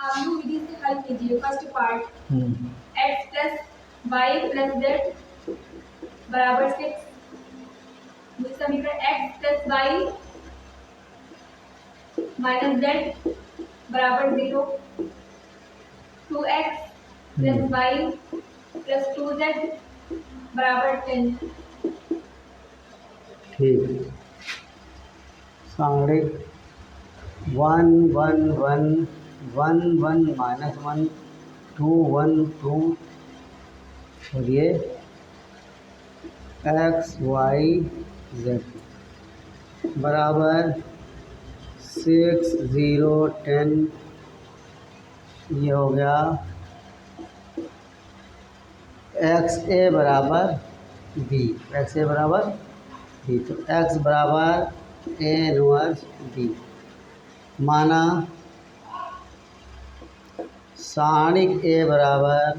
आप लोग विधि से हल कीजिए। First part x plus Y plus Z बराबर 6। दूसरा समीकरण x plus Y minus Z बराबर 0। 2x plus Y plus 2z बराबर 10। ठीक। साढ़े 1 1 1 1 1 माइनस 1 2 1 2 और ये x y z बराबर 6 0 10। ये हो गया एक्स ए बराबर बी। एक्स ए बराबर बी, तो एक्स बराबर ए इनवर्स बी। माना सारणिक ए बराबर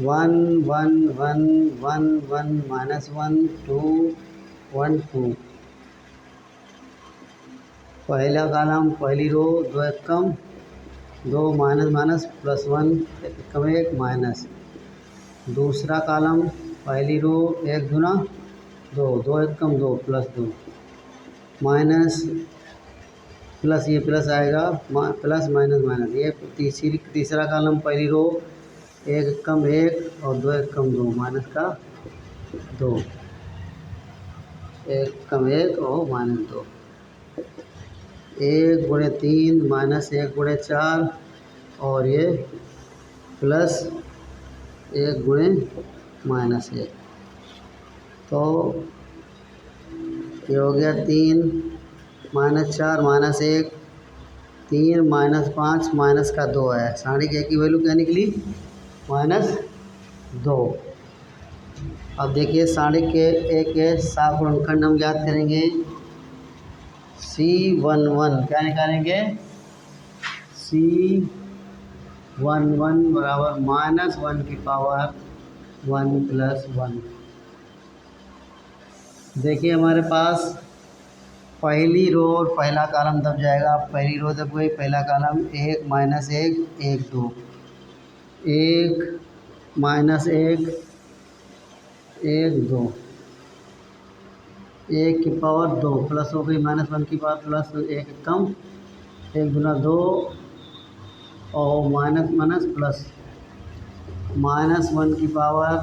1 1 1 1 1 माइनस 1 2 1 2। पहला कॉलम पहली रो 2 एकम 2 माइनस माइनस प्लस 1 एकम 1 माइनस। दूसरा कॉलम पहली रो 1 गुना 2 2 एकम 2 प्लस 2 माइनस प्लस ये प्लस आएगा प्लस माइनस माइनस। ये तीसरा कॉलम पहली रो 1 एकम 1 और 2 एकम 2 माइनस का 2 1 एकम 1 और माइनस 2। 1 गुणे 3 माइनस 1 गुणे 4 और ये प्लस 1 गुणे माइनस 1। तो ये हो गया 3 माइनस 4 माइनस 1 3 माइनस 5 माइनस का 2 है। सारणिक ए की वैल्यू क्या निकली? -2। अब देखिए सारणिक के ए के सात गुणनखंड हम ज्ञात करेंगे। C11 क्या निकालेंगे? C11 बराबर -1 की पावर 1 + 1। देखिए हमारे पास पहली रो और पहला कॉलम दब जाएगा। पहली रो दब गई, पहला कॉलम 1 माइनस 1 1 2 1 माइनस 1 1 2 1 की पावर 2 प्लस हो गई -1 की पावर प्लस 1 कम 1 गुना 2 और माइनस माइनस प्लस -1 की पावर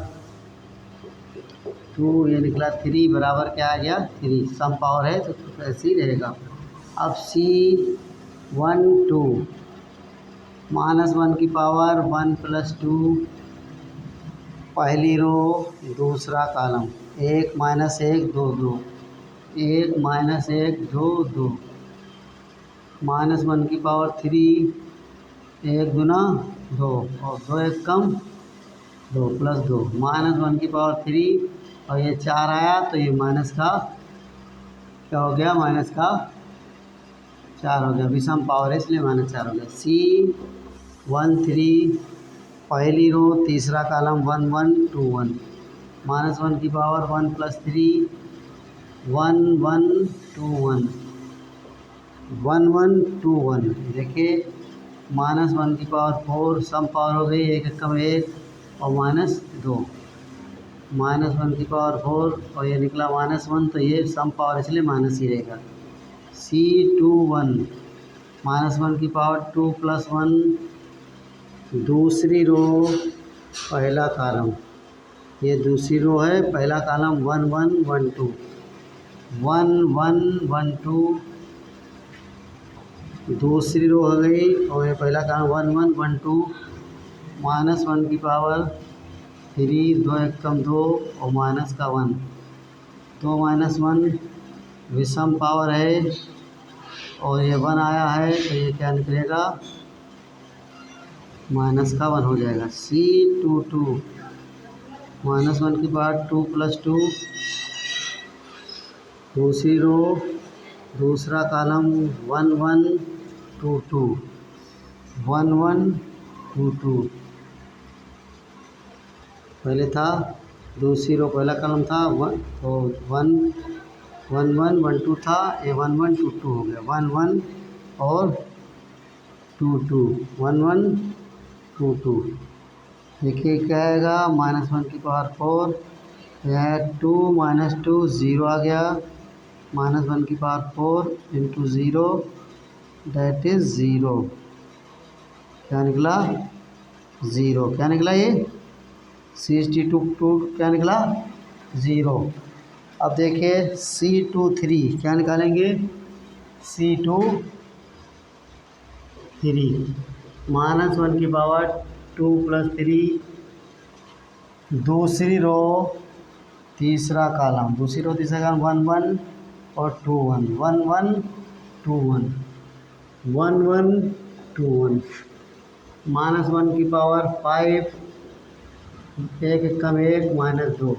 2 ये निकला 3 बराबर क्या आ गया 3। सम पावर है तो ऐसे ही रहेगा। अब C12 -1 की पावर 1 + 2 पहली रो दूसरा कॉलम 1 माइनस 1 2 2 1 माइनस 1 2 2 -1 की पावर 3 1 गुना 2 और 2 1 कम 2 प्लस 2 -1 की पावर 3 और ये 4 आया तो ये माइनस का क्या हो गया? माइनस का 4 हो गया। विषम पावर है इसलिए -4 हो गया। C13 पहली रो तीसरा कॉलम 1 1 2 1 -1 की पावर 1 + 3 1 1 2 1 1 1 2 1। देखिए -1 की पावर 4 सम पावर हो गई 1 एकम 1 और -2 -1 की पावर 4 और ये निकला -1 तो ये सम पावर इसलिए माइनस ही रहेगा। C21 -1 की पावर 2 + 1 दूसरी रो पहला कॉलम ये दूसरी रो है। पहला कॉलम 1 1 1 2 1 1 1 2 दूसरी रो हो गई और ये पहला कॉलम 1 1 1 2 -1 की पावर 3 2 एकम 2 और माइनस का 1 2 माइनस 1 विषम पावर है और ये 1 आया है तो ये क्या निकलेगा? माइनस का 1 हो जाएगा। C22 -1 की पावर 2 + 2 दूसरी रो दूसरा कॉलम 1 1 2 2 1 1 2 2 पहले था दूसरी रो पहला कॉलम था 1 तो 1 1 1 1 2 था, ये 1 1 2 2 हो गया, 1 1 और 2 2, 1 1 2 2। देखिए क्या आएगा, -1⁴, यह 2 - 2 0 आ गया, -1⁴ इंटू 0 दैट इज़ 0। क्या निकला? 0। क्या निकला ये? CH2 क्या निकला? 0। अब देखिए C23 क्या निकालेंगे? C23 -1⁴ 2 + 3, दूसरी रो तीसरा कॉलम 1 1 और 2 1, 1 1 2 1, 1 1 2 1, -1⁵, एक एकम एक -2,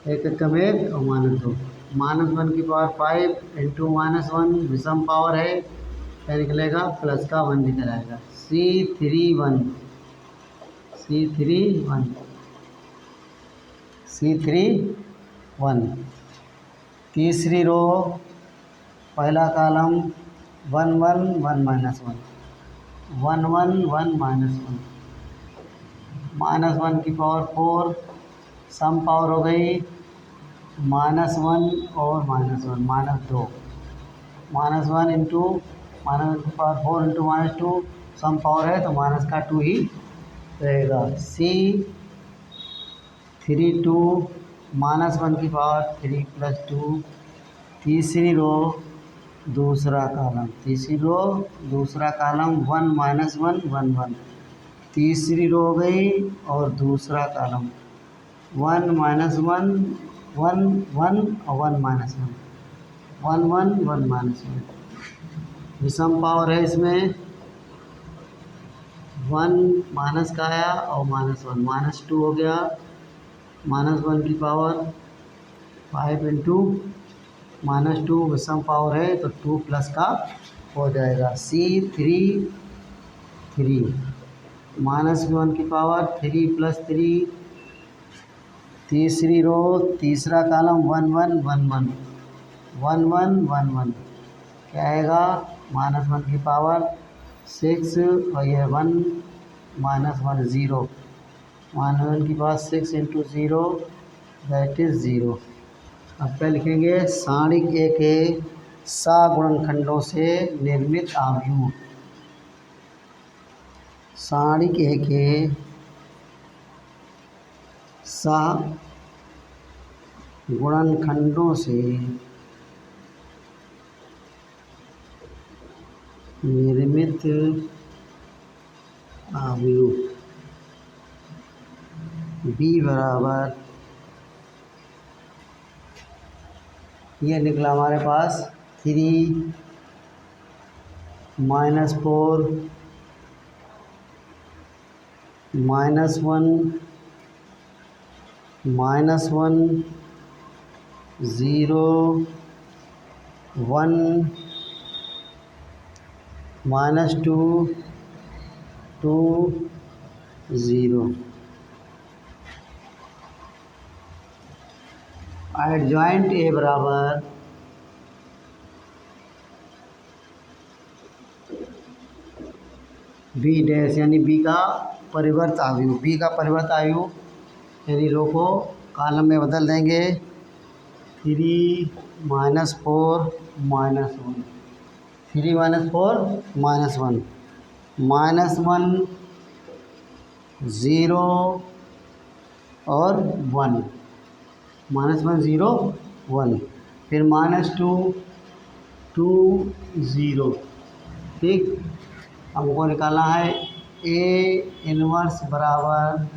एक एकम एक और -2, -1⁵ इंटू -1 विषम पावर है, क्या निकलेगा? प्लस का 1 निकल आएगा। C31 तीसरी रो पहला कॉलम 1 1 1 - 1, 1 1 1 -1, -1⁴ सम पावर हो गई -1 और -1, -2, -1 इंटू -1⁴ इंटू -2 सम पावर है तो माइनस का 2 ही रहेगा। C32 -1⁵ 3 + 2, तीसरी रो दूसरा कॉलम 1 - 1 1 1, तीसरी रो हो गई और दूसरा कॉलम 1 - 1 1 1 और 1 - 1, 1 1 1 -1, विषम पावर है इसमें, 1 माइनस का आया और -1, -2 हो गया, -1⁵ 5 इंटू -2 विषम पावर है तो 2 प्लस का हो जाएगा। C33 -1⁵ 3 + 3, तीसरी रो तीसरा कॉलम 1 1 1 1, 1 1 1 1, क्या आएगा? -1⁵ 6 और यह 1 -1 0, -1⁵ इंटू 0 दैट इज़ 0। अब क्या लिखेंगे? सारणिक A के सगुणनखंडों से निर्मित आव्यूह। सारणिक A के सगुणनखंडों से निर्मित आव्यूह B बराबर, ये निकला हमारे पास 3 - 4 -1 -1 0 1 -2 2 0। एडजॉइंट A बराबर B डैश यानी B का परिवर्त आव्यूह, यानी रो को कॉलम में बदल देंगे। 3 - 4 -1, 3 - 4 -1, -1 0 और 1, -1 0 1, फिर -2 2 0। ठीक, हमको निकालना है A इनवर्स बराबर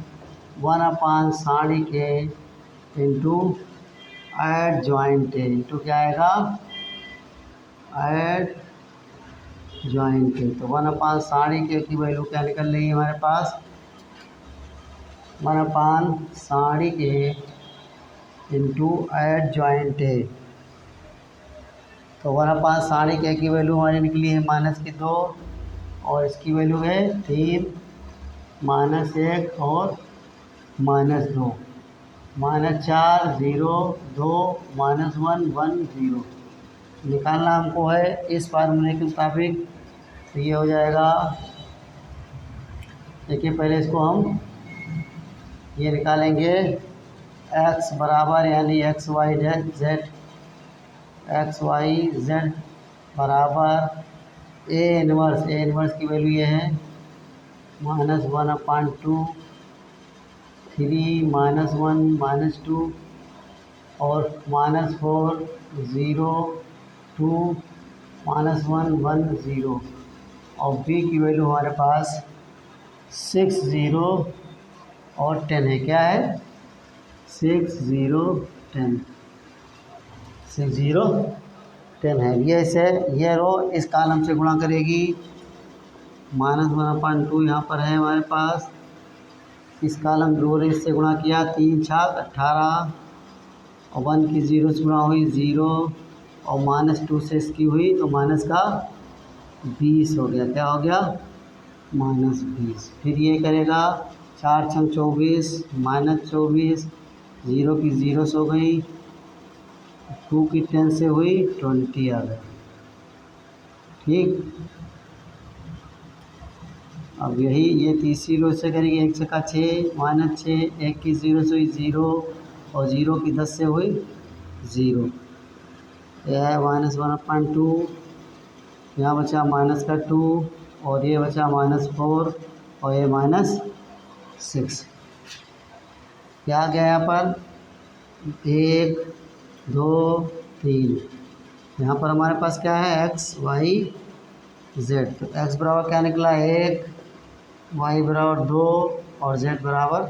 1/, सारणिक A into adjoint A into क्या आएगा? Adjoint A। तो 1/, सारणिक A की वैल्यू क्या निकल रही है हमारे पास? 1/, सारणिक A इंटू एडजॉइंट A। तो 1/, सारणिक A की वैल्यू हमारी निकली है -2 और इसकी वैल्यू है 3 -1 और -2। -4 0 2 -1 1 0 निकालना हमको है इस फार्मूले के मुताबिक। तो ये हो जाएगा, देखिए पहले इसको हम ये निकालेंगे x बराबर यानी एक्स वाई जेड बराबर ए इनवर्स की वैल्यू ये है -1/2 3 -1 -2 और -4 0 2 -1 1 0 और b की वैल्यू हमारे पास 6 0 और 10 है। क्या है? 6 0 10 6 0 10 है। ये ऐसे ये रो इस कॉलम से गुणा करेगी, -1/2 यहाँ पर है हमारे पास। इस कॉलम रो ने इससे गुणा किया, 3 छाक 18 और 1 की 0 से गुणा हुई 0 और -2 से इसकी हुई तो माइनस का 20 हो गया। क्या हो गया? -20। फिर ये करेगा 4 छंग 24 -24 0 की 0 से हो गई, 2 की 10 से हुई 20 आ गया। ठीक, अब यही ये तीसरी रो से करेंगे, 1 छक्का 6 -6 1 की 0 से हुई 0 और 0 की 10 से हुई 0। यह है -1/2, यहाँ बचा माइनस का 2 और ये बचा -4 और ये -6। क्या आ गया यहाँ पर? 1 2 3। यहाँ पर हमारे पास क्या है? x y z। तो x बराबर क्या निकला? 1, y बराबर 2 और z बराबर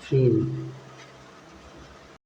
3।